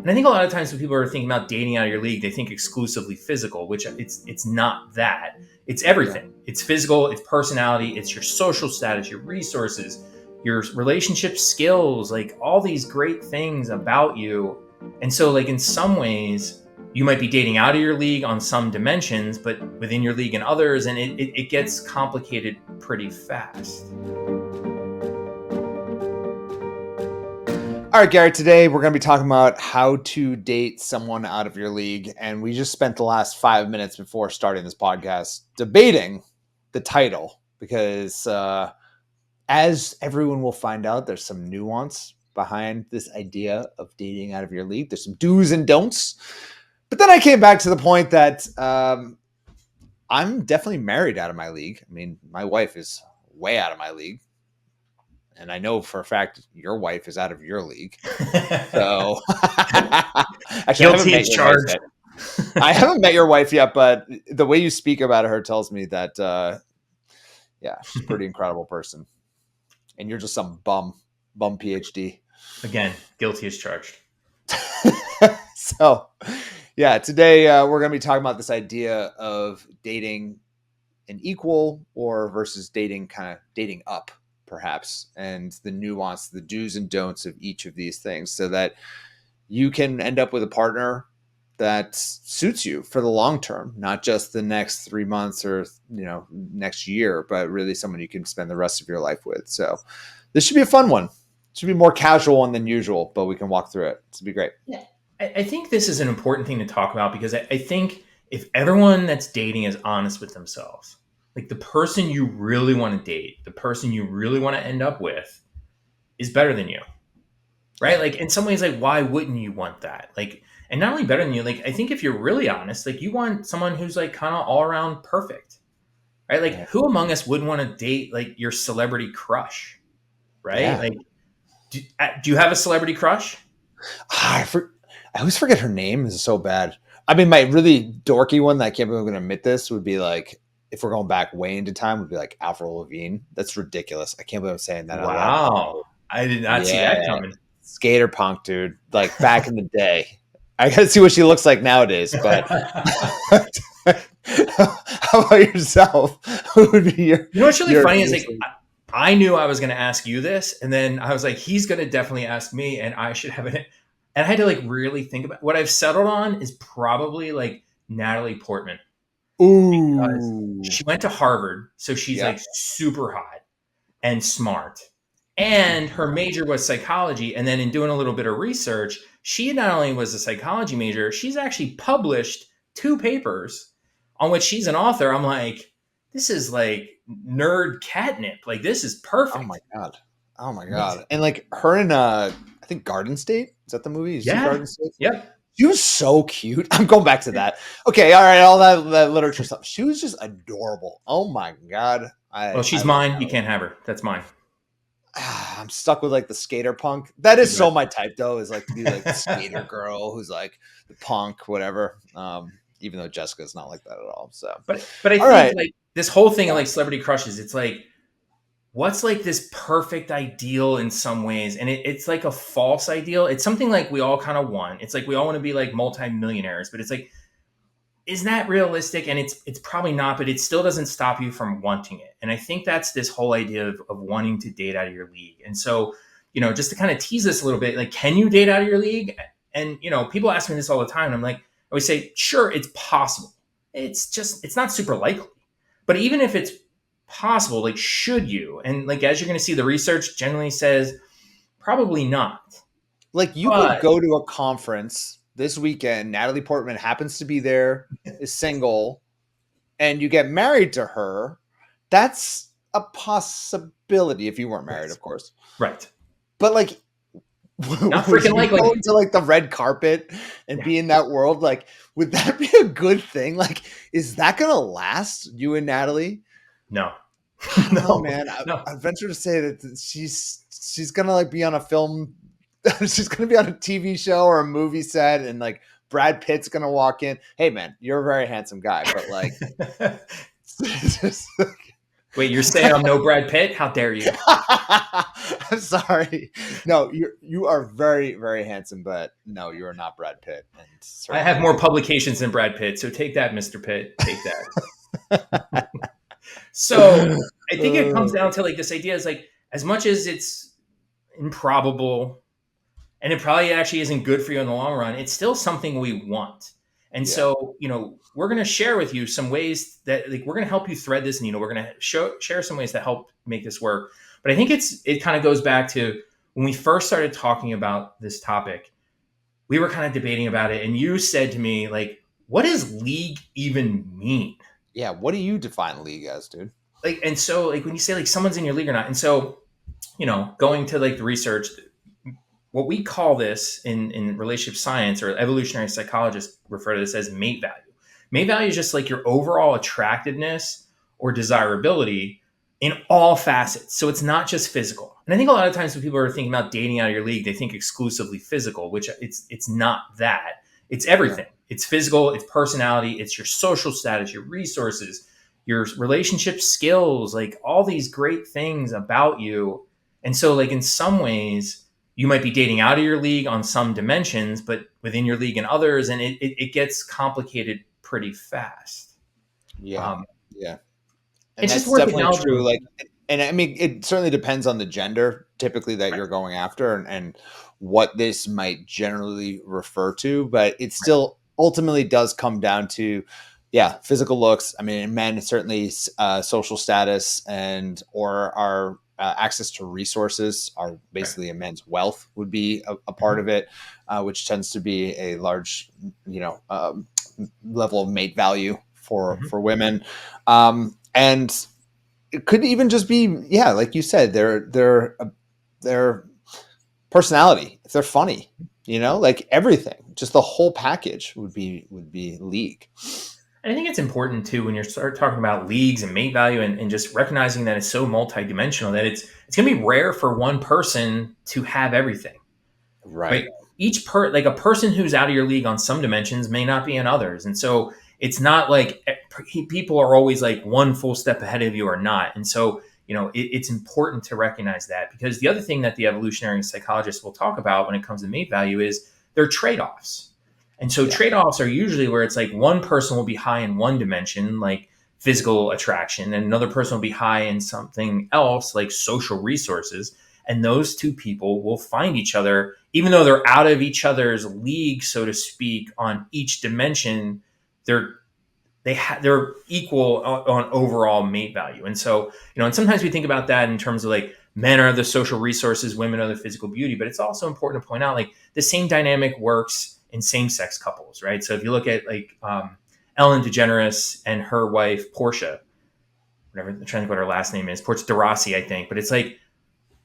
And I think a lot of times when people are thinking about dating out of your league, they think exclusively physical, which it's not that. It's everything. Yeah. It's physical, it's personality, it's your social status, your resources, your relationship skills, like all these great things about you. And so like in some ways, you might be dating out of your league on some dimensions, but within your league in others, and it gets complicated pretty fast. All right, Gary, today we're going to be talking about how to date someone out of your league. And we just spent the last 5 minutes before starting this podcast debating the title because as everyone will find out, there's some nuance behind this idea of dating out of your league. There's some do's and don'ts. But then I came back to the point that I'm definitely married out of my league. I mean, my wife is way out of my league. And I know for a fact your wife is out of your league. So actually, guilty as charged. I haven't met your wife yet, but the way you speak about her tells me that, yeah, she's a pretty incredible person. And you're just some bum PhD. Again, guilty as charged. So, yeah, today we're going to be talking about this idea of dating an equal or versus dating up, perhaps, and the nuance, the do's and don'ts of each of these things so that you can end up with a partner that suits you for the long term, not just the next 3 months or, next year, but really someone you can spend the rest of your life with. So this should be a fun one. It should be more casual one than usual, but we can walk through it. It's going to be great. Yeah. I think this is an important thing to talk about because I think if everyone that's dating is honest with themselves, like the person you really want to date, the person you really want to end up with is better than you, right? Like in some ways, like why wouldn't you want that? Like, and not only better than you, like I think if you're really honest, like you want someone who's like kind of all around perfect, right? Like who among us wouldn't want to date like your celebrity crush, right? Yeah. Like, do you have a celebrity crush? I always forget her name. This is so bad. I mean, my really dorky one that I can't believe I'm going to admit this would be like, if we're going back way into time, would be like Avril Lavigne. That's ridiculous. I can't believe I'm saying that. Wow. I did not see that coming. Skater punk, dude. Like back in the day. I got to see what she looks like nowadays. But how about yourself? Who would be your? You know what's really funny is like I knew I was going to ask you this, and then I was like, he's going to definitely ask me, and I should have it. And I had to like really think about what I've settled on is probably like Natalie Portman. Ooh. Because she went to Harvard, so she's like super hot and smart. And her major was psychology. And then in doing a little bit of research, she not only was a psychology major, she's actually published 2 papers on which she's an author. I'm like, this is like nerd catnip. Like this is perfect. Oh my God. And like her in I think Garden State. Is that the movie? Garden State? Yep. She was so cute. I'm going back to that. Okay, all right, all that literature stuff. She was just adorable. Oh my God. She's mine. You can't have her. That's mine. I'm stuck with like the skater punk. That is so my type though, is like to be like the skater girl who's like the punk, whatever. Even though Jessica's not like that at all. So but I think like this whole thing of like celebrity crushes, it's like what's like this perfect ideal in some ways? And it's like a false ideal. It's something like we all kind of want. It's like we all want to be like multimillionaires, but it's like, is that realistic? And it's probably not, but it still doesn't stop you from wanting it. And I think that's this whole idea of wanting to date out of your league. And so, just to kind of tease this a little bit, like, can you date out of your league? And, people ask me this all the time. And I'm like, I always say, sure, it's possible. It's not super likely. But even if it's possible, like, should you? And like, as you're going to see, the research generally says probably not. Like you could go to a conference this weekend, Natalie Portman happens to be there, is single, and you get married to her. That's a possibility if you weren't married, of course. Right. But like, not freaking likely. Go to like the red carpet and be in that world, like, would that be a good thing? Like, is that going to last, you and Natalie? No. No, man. I venture to say that she's gonna like be on a film. She's gonna be on a TV show or a movie set, and like Brad Pitt's gonna walk in. Hey, man, you're a very handsome guy, but like, Wait, you're saying I'm no Brad Pitt? How dare you? I'm sorry. No, you are very, very handsome, but no, you are not Brad Pitt, and I have certainly more publications than Brad Pitt, so take that, Mr. Pitt. Take that. So I think it comes down to like this idea is like as much as it's improbable and it probably actually isn't good for you in the long run, it's still something we want. And yeah, so, we're going to share with you some ways that like we're going to help you thread this needle. We're going to share some ways to help make this work. But I think it kind of goes back to when we first started talking about this topic, we were kind of debating about it and you said to me like, what does league even mean? yeah. What do you define league as, dude? Like, and so like when you say like someone's in your league or not, and so going to like the research, what we call this in relationship science or evolutionary psychologists refer to this as mate value. Mate value is just like your overall attractiveness or desirability in all facets. So it's not just physical. And I think a lot of times when people are thinking about dating out of your league, they think exclusively physical, which it's not that. It's Yeah, everything. It's physical, it's personality, it's your social status, your resources, your relationship skills, like all these great things about you. And so like in some ways, you might be dating out of your league on some dimensions, but within your league and others, and it gets complicated pretty fast. yeah, Um, yeah. And it's just that's worth definitely true. acknowledging. Like, and I mean, it certainly depends on the gender typically that Right, you're going after, and what this might generally refer to, but it right, still ultimately does come down to, yeah, physical looks. I mean, in men, certainly social status and or our access to resources are right. basically a man's wealth would be a part Mhm, of it, which tends to be a large, level of mate value mhm. for women. And it could even just be, yeah, like you said, their personality, if they're funny, like everything, just the whole package would be league. And I think it's important too when you start talking about leagues and mate value and just recognizing that it's so multidimensional that it's going to be rare for one person to have everything. Right. Right? Like a person who's out of your league on some dimensions may not be in others, and so it's not like people are always like one full step ahead of you or not. And so it's important to recognize that because the other thing that the evolutionary psychologists will talk about when it comes to mate value is their trade-offs. And so Yeah. trade-offs are usually where it's like one person will be high in one dimension like physical attraction and another person will be high in something else like social resources, and those two people will find each other even though they're out of each other's league, so to speak, on each dimension. They're they're equal on overall mate value. And so and sometimes we think about that in terms of like men are the social resources, women are the physical beauty, but it's also important to point out like the same dynamic works in same-sex couples, right? So if you look at like Ellen DeGeneres and her wife Portia, whatever, I'm trying to think what her last name is, Portia de Rossi, I think, but it's like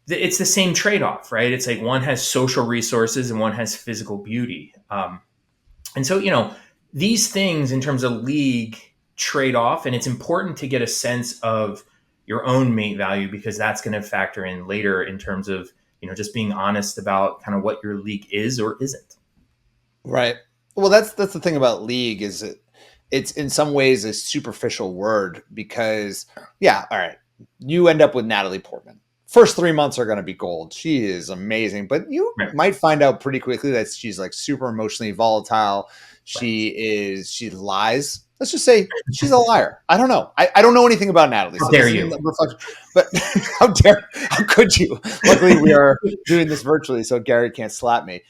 it's the same trade-off, right? It's like one has social resources and one has physical beauty. And so, these things in terms of league trade off, and it's important to get a sense of your own mate value because that's going to factor in later in terms of, just being honest about kind of what your league is or isn't. Right. Well, that's the thing about league is it's in some ways a superficial word because, yeah, all right, you end up with Natalie Portman. First 3 months are going to be gold. She is amazing, but you Right. might find out pretty quickly that she's like super emotionally volatile. Right. She lies. Let's just say she's a liar. I don't know. I don't know anything about Natalie, How so dare this isn't you? a reflection. But how could you? Luckily, we are doing this virtually, so Gary can't slap me.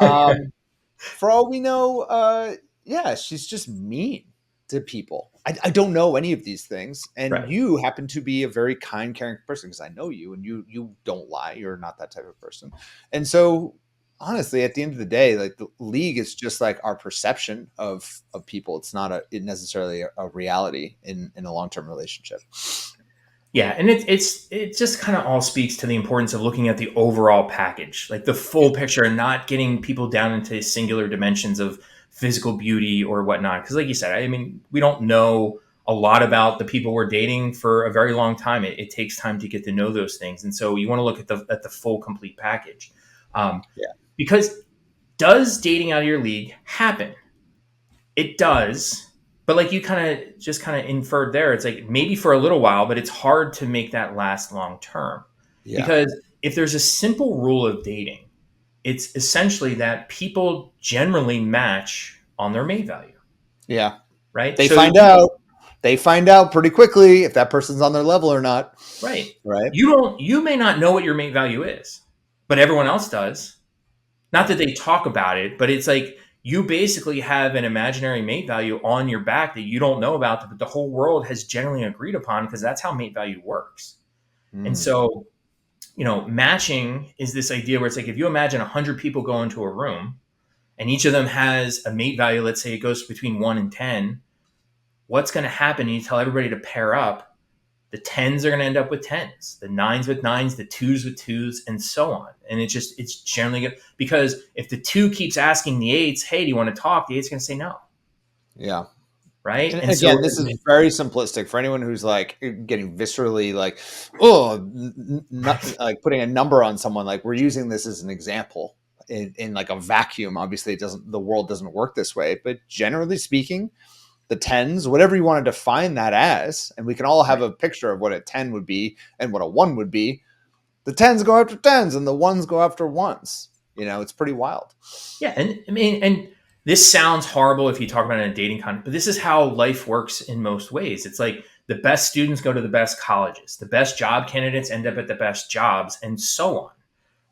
Um, for all we know, yeah, she's just mean to people. I don't know any of these things, and Right. you happen to be a very kind, caring person because I know you, and you don't lie. You're not that type of person, and so honestly, at the end of the day, like the league is just like our perception of people. It's not necessarily a reality in a long term relationship. Yeah, and it just kind of all speaks to the importance of looking at the overall package, like the Yeah, full picture, and not getting people down into singular dimensions of physical beauty or whatnot. Because, like you said, I mean, we don't know a lot about the people we're dating for a very long time. It takes time to get to know those things, and so you want to look at the full, complete package. Um, yeah, because does dating out of your league happen? It does, But like you kind of inferred there, it's like maybe for a little while, but it's hard to make that last long term. Yeah. Because if there's a simple rule of dating, it's essentially that people generally match on their mate value, Yeah. right? They So find out. They find out pretty quickly if that person's on their level or not. right. Right. You may not know what your mate value is, but everyone else does. Not Yeah. that they talk about it, but it's like you basically have an imaginary mate value on your back that you don't know about, but the whole world has generally agreed upon because that's how mate value works. And Mm. so, matching is this idea where it's like if you imagine 100 people go into a room and each of them has a mate value, let's say it goes between 1 and 10, what's going to happen? You tell everybody to pair up. The tens are going to end up with tens, the nines with nines, the twos with twos, and so on. And it's generally good because if the two keeps asking the eights, hey, do you want to talk? The eight's going to say no, Yeah. right? And And so, again, this is very simplistic for anyone who's like getting viscerally like, oh, not like putting a number on someone. Like we're using this as an example in like a vacuum. Obviously, it doesn't. The world doesn't work this way. But generally speaking, the tens, whatever you want to define that as, and we can all have right. a picture of what a 10 would be and what a one would be. The tens go after tens, and the ones go after ones. It's pretty wild. Yeah, and I mean, and this sounds horrible if you talk about it in a dating context, but this is how life works in most ways. It's like the best students go to the best colleges, the best job candidates end up at the best jobs, and so on,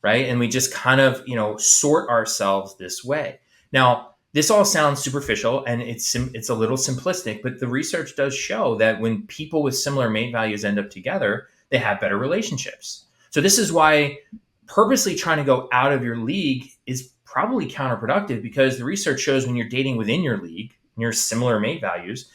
right? And we just kind of sort ourselves this way. Now, this all sounds superficial and it's a little simplistic, but the research does show that when people with similar mate values end up together, they have better relationships. So this is why purposely trying to go out of your league is probably counterproductive because the research shows when you're dating within your league, near similar mate values,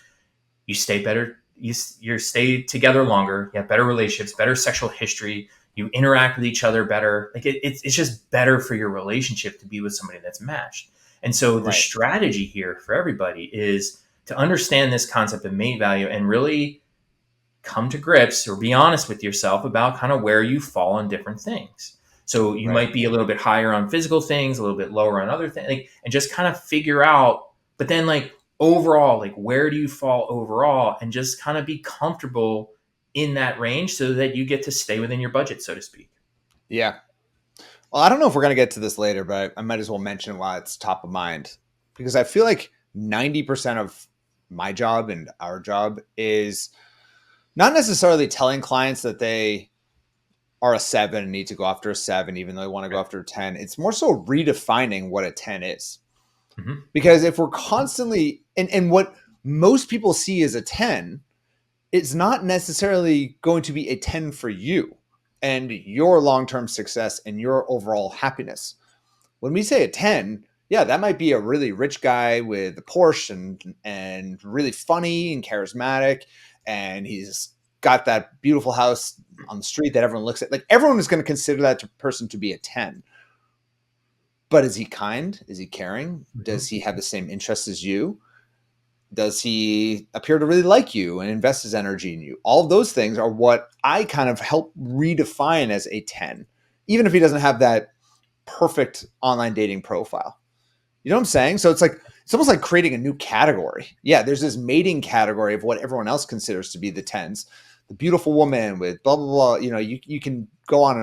you stay better, you stay together longer, you have better relationships, better sexual history, you interact with each other better. Like it's just better for your relationship to be with somebody that's matched. And so the Right. strategy here for everybody is to understand this concept of mate value and really come to grips or be honest with yourself about kind of where you fall on different things. So you Right. might be a little bit higher on physical things, a little bit lower on other things, like, and just kind of figure out. But then, like overall, like where do you fall overall, and just kind of be comfortable in that range so that you get to stay within your budget, so to speak. Yeah. Well, I don't know if we're going to get to this later, but I might as well mention it while it's top of mind because I feel like 90% of my job and our job is not necessarily telling clients that they are a seven and need to go after a seven, even though they want to go Right. after a 10. It's more so redefining what a 10 is. Mm-hmm. Because if we're constantly, and what most people see as a 10, it's not necessarily going to be a 10 for you and your long term success and your overall happiness. When we say a 10, yeah, that might be a really rich guy with a Porsche and really funny and charismatic. And he's got that beautiful house on the street that everyone looks at. Like everyone is going to consider that person to be a 10. But is he kind? Is he caring? Mm-hmm. Does he have the same interests as you? Does he appear to really like you and invest his energy in you? All of those things are what I kind of help redefine as a 10, even if he doesn't have that perfect online dating profile. You know what I'm saying? So it's almost like creating a new category. Yeah, there's this mating category of what everyone else considers to be the tens. The beautiful woman with blah blah blah. You can go on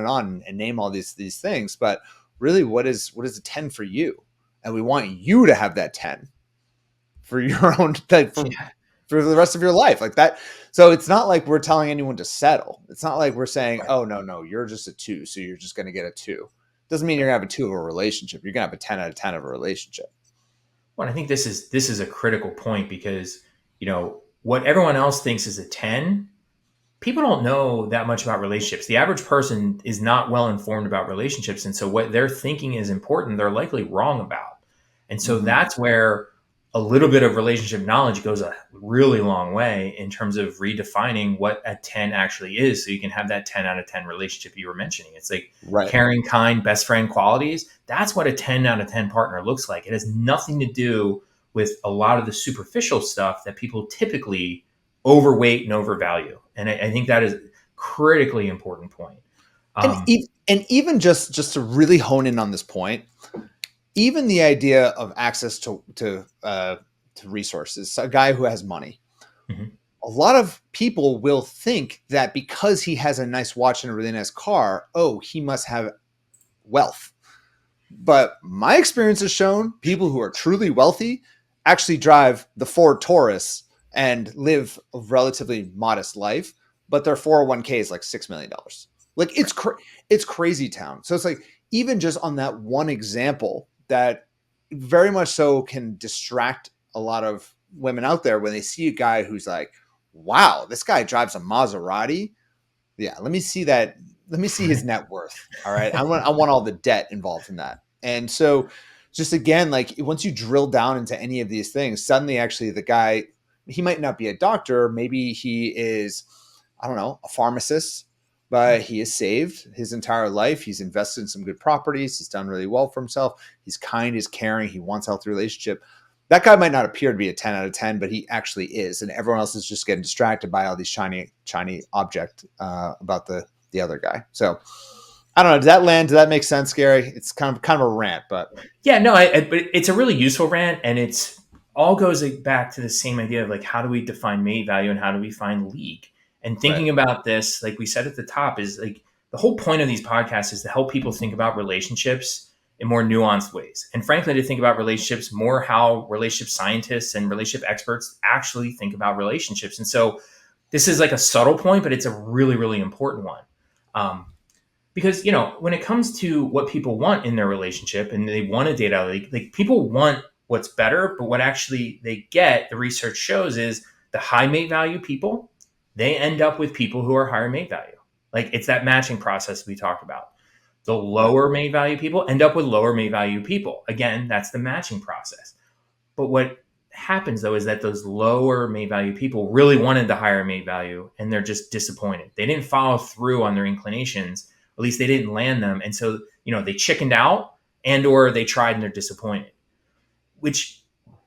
and name all these things, but really, what is a 10 for you? And we want you to have that 10 for your own Yeah. for the rest of your life, like that. So it's not like we're telling anyone to settle. It's not like we're saying, Right. oh no, you're just a two, so you're just going to get a two. Doesn't mean you're gonna have a two of a relationship. You're gonna have a 10 out of 10 of a relationship. Well, I think this is a critical point because what everyone else thinks is a 10, people don't know that much about relationships. The average person is not well informed about relationships. And so what they're thinking is important, they're likely wrong about. And so Mm-hmm. that's where a little bit of relationship knowledge goes a really long way in terms of redefining what a 10 actually is. So you can have that 10 out of 10 relationship you were mentioning. It's like Right. caring, kind, best friend qualities. That's what a 10 out of 10 partner looks like. It has nothing to do with a lot of the superficial stuff that people typically overweight and overvalue. And I think that is a critically important point. And Um, and even just to really hone in on this point, even the idea of access to to resources, a guy who has money. Mhm. A lot of people will think that because he has a nice watch and a really nice car, oh, he must have wealth. But my experience has shown people who are truly wealthy actually drive the Ford Taurus and live a relatively modest life, but their 401k is like $6 million. Like it's crazy town. So it's like even just on that one example that very much so can distract a lot of women out there when they see a guy who's like, wow, this guy drives a Maserati. Yeah, let me see that. Let me see his net worth. All right. I want all the debt involved in that. And so just again, like once you drill down into any of these things, suddenly actually the guy, he might not be a doctor, maybe he is, I don't know, a pharmacist, but he has saved his entire life. He's invested in some good properties. He's done really well for himself. He's kind, he's caring, he wants a healthy relationship. That guy might not appear to be a 10 out of 10, but he actually is. And everyone else is just getting distracted by all these shiny object about the other guy. So I don't know. Does that land? Does that make sense, Gary? It's kind of a rant, but Yeah, no, but it's a really useful rant, and it's all goes back to the same idea of like how do we define mate value and how do we find league? And right, thinking about this, like we said at the top, is like the whole point of these podcasts is to help people think about relationships in more nuanced ways, and frankly, to think about relationships more how relationship scientists and relationship experts actually think about relationships. And so, this is like a subtle point, but it's a really, really important one. Um, because when it comes to what people want in their relationship and they want to date out, like people want what's better, but what actually they get, the research shows, is the high mate value people, they end up with people who are higher mate value. Like it's that matching process we talked about. The right, lower mate value people end up with lower mate value people. Again, that's the matching process. But what happens though is that those lower mate value people really wanted the higher mate value and they're just disappointed. They didn't follow through on their inclinations. At least they didn't land them. And so, they chickened out and or they tried and they're disappointed. Which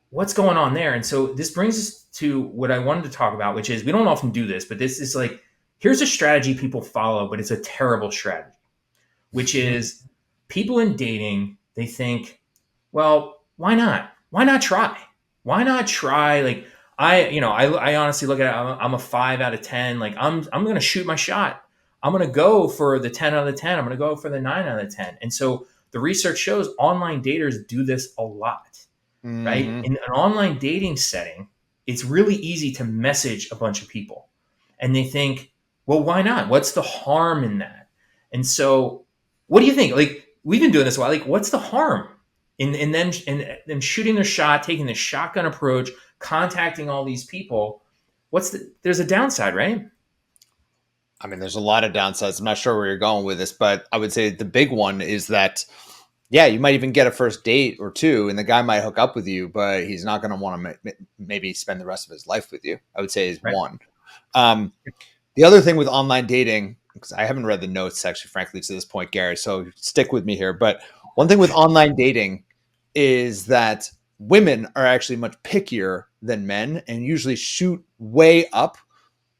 what's going on there? And so this brings us to what I wanted to talk about, which is we don't often do this, but this is like here's a strategy people follow, but it's a terrible strategy, which is people in dating, they think, well, why not? Why not try? Why not try? Like I honestly look at it. I'm a 5 out of 10. Like I'm going to shoot my shot. I'm going to go for the 10 out of 10. I'm going to go for the 9 out of 10. And so the research shows online daters do this a lot, right? mm-hmm, In an online dating setting, it's really easy to message a bunch of people, and they think, well, why not? What's the harm in that? And so, what do you think? Like we've been doing this a while. Like, what's the harm in them shooting their shot, taking the shotgun approach, contacting all these people? There's a downside, right? I mean, there's a lot of downsides. I'm not sure where you're going with this, but I would say the big one is that, yeah, you might even get a first date or two, and the guy might hook up with you, but he's not going to want to maybe spend the rest of his life with you. I would say is Right. one. Um, the other thing with online dating, because I haven't read the notes actually, frankly, to this point, Gary, so stick with me here. But one thing with online dating is that women are actually much pickier than men and usually shoot way up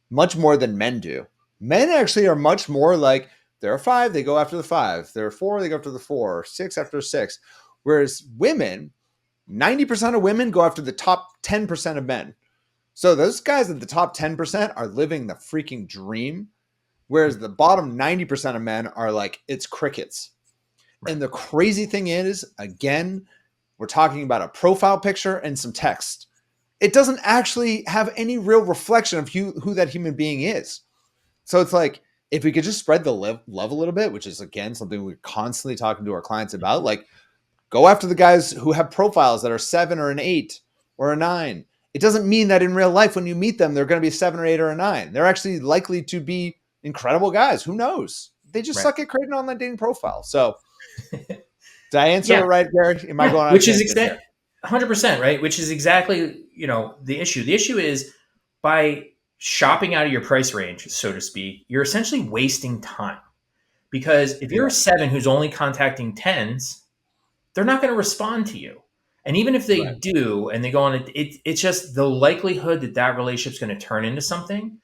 much more than men do. Men actually are much more like there are five, they go after the five. There are four, they go after the four, six after six. Whereas women, 90% of women go after the top 10% of men. So those guys at the top 10% are living the freaking dream. Whereas the bottom 90% of men are like, it's crickets. Right. And the crazy thing is, again, we're talking about a profile picture and some text. It doesn't actually have any real reflection of who that human being is. So it's like, if we could just spread the love a little bit, which is, again, something we're constantly talking to our clients about, like, go after the guys who have profiles that are 7 or an 8 or a 9. It doesn't mean that in real life, when you meet them, they're going to be 7 or 8 or a 9. They're actually likely to be incredible guys. Who knows? They just Right. suck at creating an online dating profile. So did I answer Yeah. it right, Gary? Am I Yeah. going on a Which is tangent here? 100%, right? Which is exactly, the issue. The issue is by shopping out of your price range, so to speak, you're essentially wasting time. Because if you're Yeah. a 7 who's only contacting tens, they're not going to respond to you. And even if they Right. do and they go on it's just the likelihood that that relationship's going to turn into something,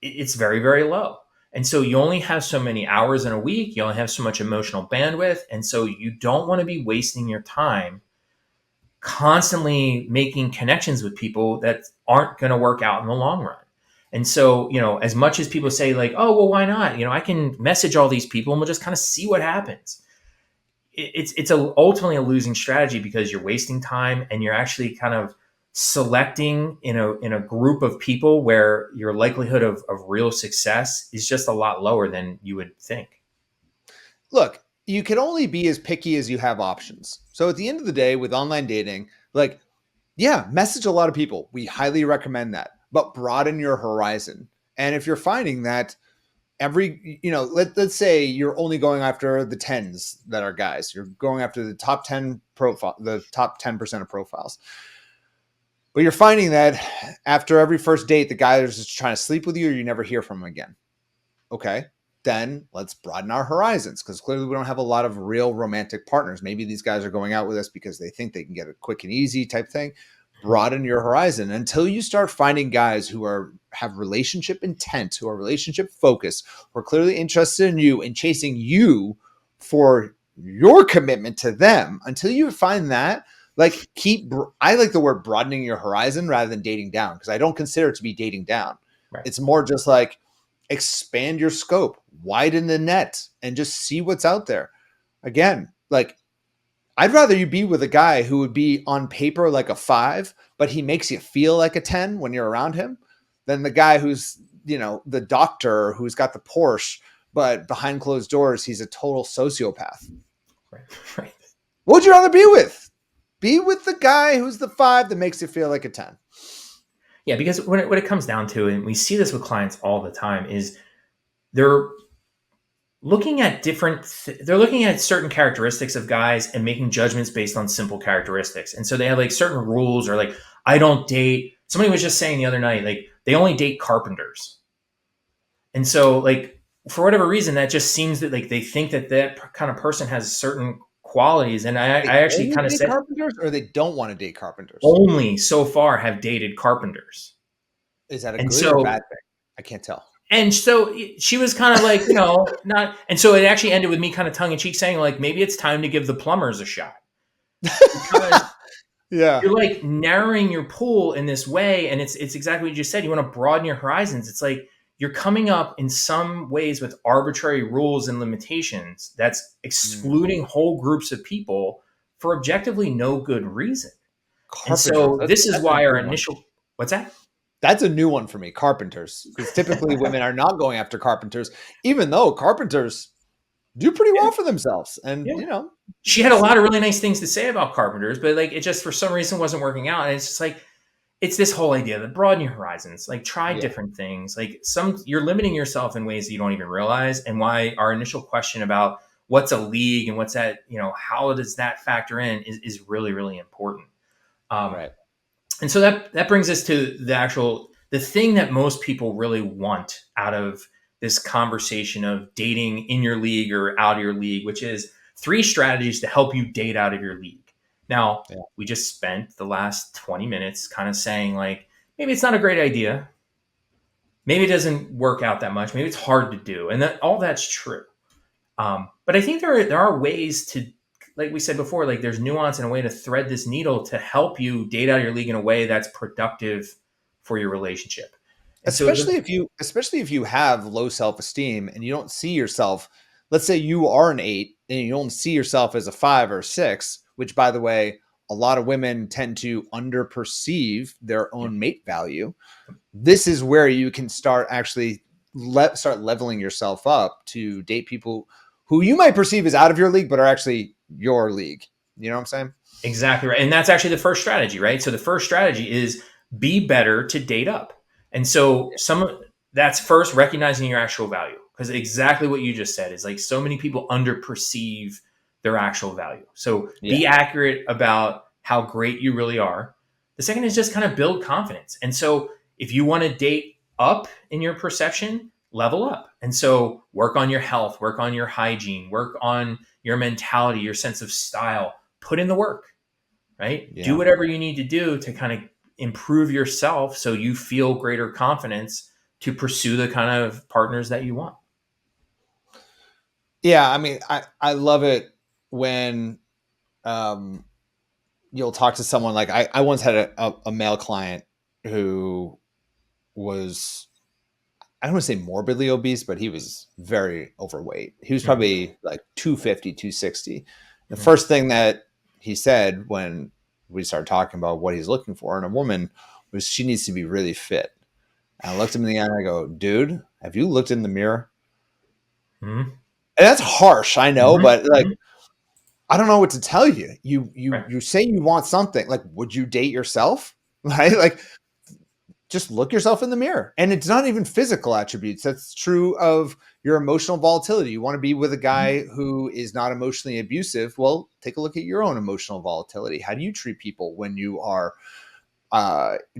it's very, very low. And so you only have so many hours in a week, you only have so much emotional bandwidth. And so you don't want to be wasting your time constantly making connections with people that aren't going to work out in the long run. And so, as much as people say like, oh, well, why not? I can message all these people and we'll just kind of see what happens. Ultimately a losing strategy because you're wasting time and you're actually kind of selecting in a group of people where your likelihood of real success is just a lot lower than you would think. Look, you can only be as picky as you have options. So at the end of the day, with online dating, like, yeah, message a lot of people. We highly recommend that, but broaden your horizon. And if you're finding that let's say you're only going after the tens that are guys, you're going after the top 10 profile, the top 10% of profiles. But you're finding that after every first date, the guy is just trying to sleep with you or you never hear from him again. Okay, then let's broaden our horizons because clearly we don't have a lot of real romantic partners. Maybe these guys are going out with us because they think they can get a quick and easy type thing. Broaden your horizon until you start finding guys who have relationship intent, who are relationship focused, who are clearly interested in you and chasing you for your commitment to them. Until you find that, like I like the word broadening your horizon rather than dating down because I don't consider it to be dating down. Right. It's more just like expand your scope, widen the net, and just see what's out there. Again, like I'd rather you be with a guy who would be on paper like a 5, but he makes you feel like a 10 when you're around him, than the guy who's, the doctor who's got the Porsche, but behind closed doors, he's a total sociopath. Right. Right. What would you rather be with? Be with the guy who's the 5 that makes you feel like a 10. Yeah, because when it comes down to it, and we see this with clients all the time, is they're looking at they're looking at certain characteristics of guys and making judgments based on simple characteristics. And so they have like certain rules, or like, I don't date. Somebody was just saying the other night, like, they only date carpenters. And so, like, for whatever reason, that just seems that like they think that kind of person has certain qualities. And They I actually only kind of date said, carpenters, or they don't want to date carpenters? only so far have dated carpenters. Is that a And good or bad so thing? I can't tell. And so she was kind of like, not. And so it actually ended with me kind of tongue in cheek saying, like, maybe it's time to give the plumbers a shot, because Yeah. you're like narrowing your pool in this way. And it's exactly what you just said. You want to broaden your horizons. It's like you're coming up in some ways with arbitrary rules and limitations that's excluding whole groups of people for objectively no good reason. And Carpenters. so this is That's a why our new one. initial, what's that? That's a new one for me, carpenters, because typically women are not going after carpenters, even though carpenters do pretty Yeah. well for themselves. And, Yeah. She had a that's lot of really nice things to say about carpenters, but like it just for some reason wasn't working out. And it's just like it's this whole idea that broaden your horizons, like try yeah. different things. Like you're limiting yourself in ways that you don't even realize. And why our initial question about what's a league and what's that, how does that factor in is really, really important. Um, Right. and so that brings us to the thing that most people really want out of this conversation of dating in your league or out of your league, which is 3 strategies to help you date out of your league. Now, Yeah. we just spent the last 20 minutes kind of saying like, maybe it's not a great idea. Maybe it doesn't work out that much. Maybe it's hard to do. And that all that's true. But I think there are ways to, like we said before, like there's nuance and a way to thread this needle to help you date out of your league in a way that's productive for your relationship. And so, Especially if you have low self-esteem and you don't see yourself, let's say you are an 8 and you don't see yourself as a 5 or 6, which by the way, a lot of women tend to underperceive their yeah, own mate value. This is where you can start actually start leveling yourself up to date people who you might perceive as out of your league, but are actually your league. You know what I'm saying? exactly right. And that's actually the first strategy, right? So the first strategy is be better to date up. And so that's first recognizing your actual value, because exactly what you just said is like so many people underperceive their actual value. So Yeah. be accurate about how great you really are. The second is just kind of build confidence. And so if you want to date up in your perception, level up. And so work on your health, work on your hygiene, work on your mentality, your sense of style, put in the work, right? Do Yeah. whatever you need to do to kind of improve yourself so you feel greater confidence to pursue the kind of partners that you want. Yeah. I mean, I love it when, um, you'll talk to someone like I once had a male client who was, I don't want to say morbidly obese, but he was very overweight. He was Mhm, probably like 250, 260. The mhm, first thing that he said when we started talking about what he's looking for in a woman was she needs to be really fit. And I looked him in the eye and I go, dude, have you looked in the mirror? mhm, And that's harsh, I know, mhm, but like mhm. I don't know what to tell you. Right. You say you want something. Like, would you date yourself? Right? Like, just look yourself in the mirror. And it's not even physical attributes. That's true of your emotional volatility. You want to be with a Mhm, guy who is not emotionally abusive. Well, take a look at your own emotional volatility. How do you treat people when you are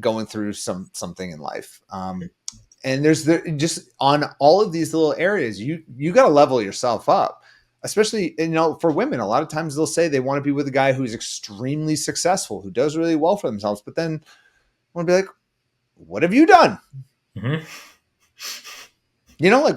going through something in life? And there's just on all of these little areas, you got to level yourself up. Especially, for women, a lot of times they'll say they want to be with a guy who's extremely successful, who does really well for themselves, but then want to be like, what have you done? mhm. Like,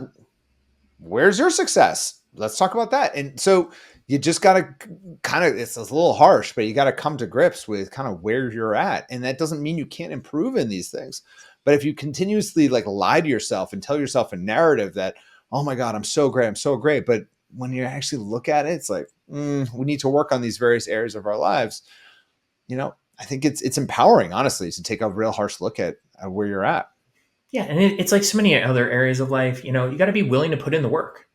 where's your success? Let's talk about that. And so you just got to kind of, it's a little harsh, but you got to come to grips with kind of where you're at. And that doesn't mean you can't improve in these things. But if you continuously like lie to yourself and tell yourself a narrative that, oh my God, I'm so great, I'm so great. But when you actually look at it, it's like, we need to work on these various areas of our lives. I think it's empowering, honestly, to take a real harsh look at where you're at. Yeah, and it's like so many other areas of life. You got to be willing to put in the work,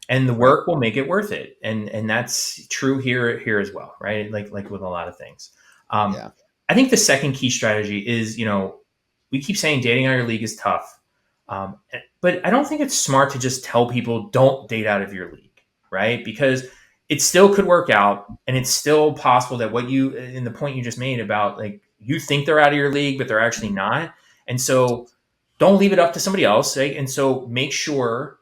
and the Right. work will make it worth it. And that's true here as well, right? Like with a lot of things. Um, Yeah. I think the second key strategy is, we keep saying dating out of your league is tough, but I don't think it's smart to just tell people don't date out of your league, right? Because it still could work out, and it's still possible that what you in the point you just made about like you think they're out of your league, but they're actually not, and so don't leave it up to somebody else. Right? And so make sure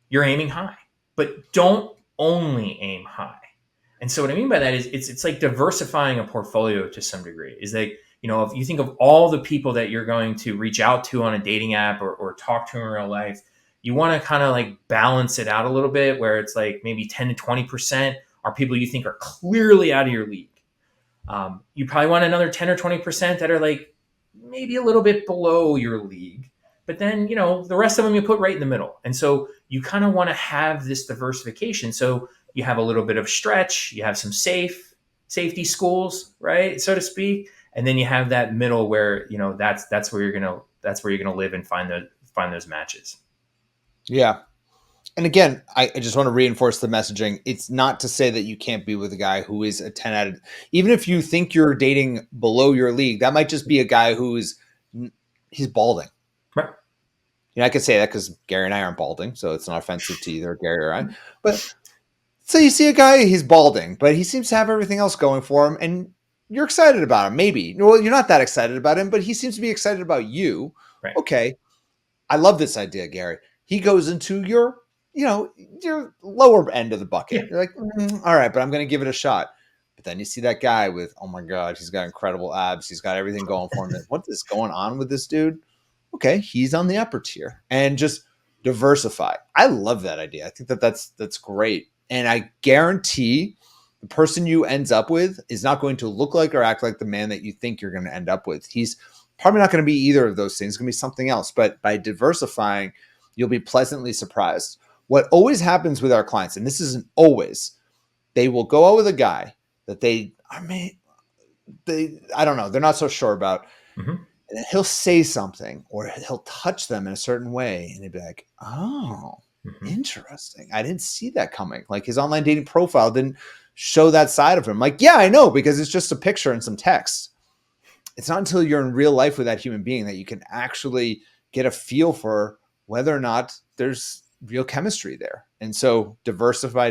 you're aiming high, but don't only aim high. And so what I mean by that is it's like diversifying a portfolio to some degree. Is like, if you think of all the people that you're going to reach out to on a dating app or talk to in real life, you want to kind of like balance it out a little bit where it's like maybe 10 to 20% are people you think are clearly out of your league. You probably want another 10 or 20% that are like maybe a little bit below your league. But then, the rest of them you put right in the middle. And so you kind of want to have this diversification. So you have a little bit of stretch, you have some safety schools, right? So to speak. And then you have that middle where, that's where you're gonna live and find those matches. Yeah. And again, I just want to reinforce the messaging. It's not to say that you can't be with a guy who is a 10 out of, even if you think you're dating below your league, that might just be a guy who's, he's balding. Right. I could say that because Gary and I aren't balding, so it's not offensive to either Gary or I. But so you see a guy, he's balding, but he seems to have everything else going for him, and you're excited about him. Maybe. Well, you're not that excited about him, but he seems to be excited about you. Right. Okay, I love this idea, Gary. He goes into your lower end of the bucket. Yeah. You're like, all right, but I'm going to give it a shot. But then you see that guy with, oh my God, he's got incredible abs. He's got everything going for him. What is going on with this dude? Okay, he's on the upper tier, and just diversify. I love that idea. I think that's great, and I guarantee the person you ends up with is not going to look like or act like the man that you think you're going to end up with. He's probably not going to be either of those things. It's going to be something else. But by diversifying, you'll be pleasantly surprised. What always happens with our clients, and this isn't always, they will go out with a guy that I don't know, they're not so sure about, Mm-hmm. and he'll say something or he'll touch them in a certain way, and they'd be like, oh, Mm-hmm. interesting. I didn't see that coming. Like his online dating profile didn't show that side of him. Like, yeah, I know, because it's just a picture and some text. It's not until you're in real life with that human being that you can actually get a feel for whether or not there's real chemistry there. And so diversify.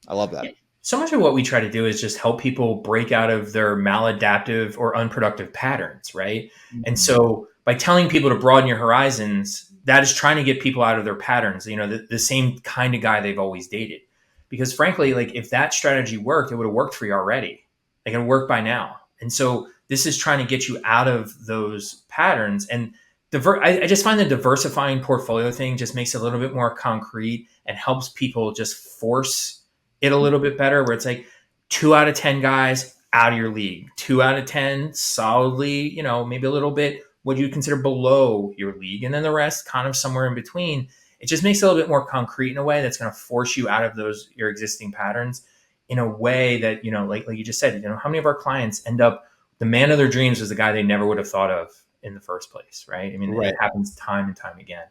I love Yeah. that. So much of what we try to do is just help people break out of their maladaptive or unproductive patterns, right? And Mhm. so by telling people to broaden your horizons, that is trying to get people out of their patterns, the same kind of guy they've always dated. Because frankly, like if that strategy worked, it would have worked for you already. Like it would work by now. And so this is trying to get you out of those patterns. And I just find the diversifying portfolio thing just makes it a little bit more concrete and helps people just force it a little bit better where it's like 2 out of 10 guys out of your league. 2 out of 10, solidly, maybe a little bit what you consider below your league. And then the rest kind of somewhere in between. It just makes it a little bit more concrete in a way that's going to force you out of your existing patterns in a way that, like you just said, how many of our clients end up, the man of their dreams was the guy they never would have thought of in the first place, right? I mean, Right. it happens time and time again.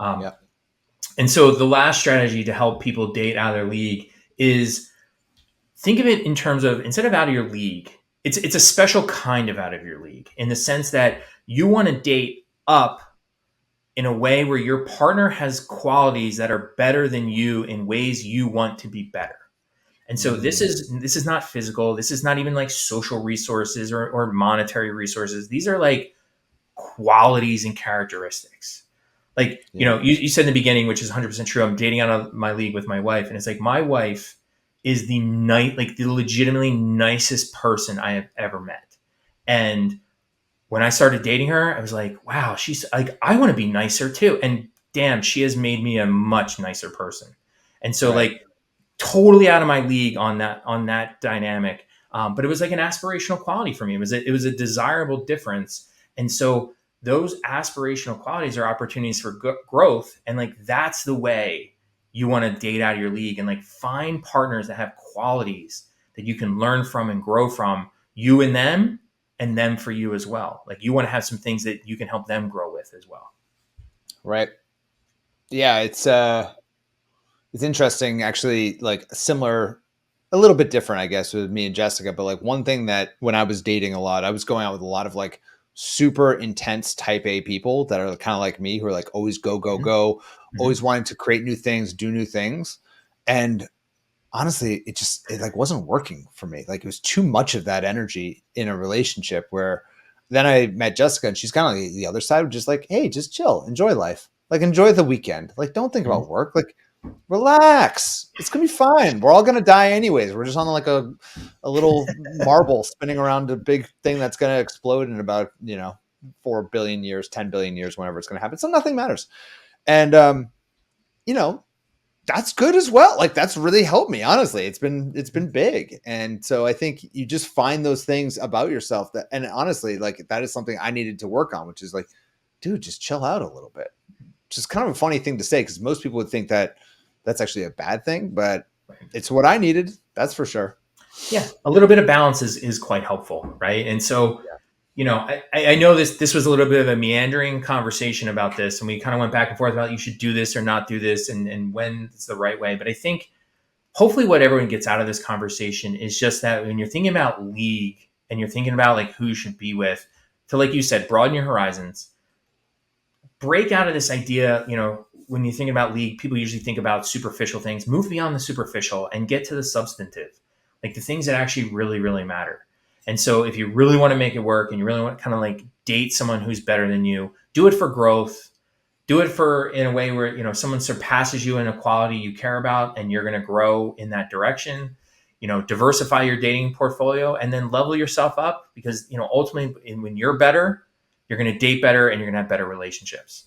Yeah. And so the last strategy to help people date out of their league is think of it in terms of, instead of out of your league, it's a special kind of out of your league, in the sense that you want to date up in a way where your partner has qualities that are better than you in ways you want to be better. And so this is not physical. This is not even like social resources or monetary resources. These are like qualities and characteristics. Like, Yeah. you said in the beginning, which is 100% true. I'm dating out of my league with my wife. And it's like, my wife is the legitimately nicest person I have ever met. And when I started dating her, I was like, wow, she's like, I want to be nicer too. And damn, she has made me a much nicer person. And so, Right. like, totally out of my league on that dynamic. But it was like an aspirational quality for me. It was a desirable difference. And so those aspirational qualities are opportunities for growth. And like, that's the way you want to date out of your league, and like find partners that have qualities that you can learn from and grow from, you and them for you as well. Like, you want to have some things that you can help them grow with as well. Right. Yeah. It's interesting, actually, like similar, a little bit different, I guess, with me and Jessica. But like one thing that when I was dating a lot, I was going out with a lot of like super intense type A people that are kind of like me, who are like always go, go, go, Mm-hmm. always wanting to create new things, do new things. And honestly, it like wasn't working for me. Like it was too much of that energy in a relationship, where then I met Jessica and she's kind of like the other side, just like, hey, just chill, enjoy life. Like enjoy the weekend. Like don't think Mm-hmm. about work. Like relax. It's gonna be fine. We're all gonna die anyways. We're just on like a little marble spinning around a big thing that's gonna explode in about 4 billion years, 10 billion years, whenever it's gonna happen. So nothing matters. And you know, that's good as well. Like that's really helped me, honestly. It's been big. And so I think you just find those things about yourself that, and honestly, like that is something I needed to work on, which is like, dude, just chill out a little bit. Which is kind of a funny thing to say, because most people would think that that's actually a bad thing, but it's what I needed. That's for sure. Yeah, a little bit of balance is quite helpful, right? And so, I know this was a little bit of a meandering conversation about this, and we kind of went back and forth about you should do this or not do this, and when it's the right way. But I think hopefully what everyone gets out of this conversation is just that when you're thinking about league and you're thinking about like who you should be with, to, like you said, broaden your horizons, break out of this idea. When you're thinking about league, people usually think about superficial things. Move beyond the superficial and get to the substantive, like the things that actually really, really matter. And so if you really want to make it work and you really want to kind of like date someone who's better than you, do it for growth. Do it for in a way where someone surpasses you in a quality you care about, and you're going to grow in that direction. Diversify your dating portfolio, and then level yourself up, because ultimately when you're better, you're going to date better and you're going to have better relationships.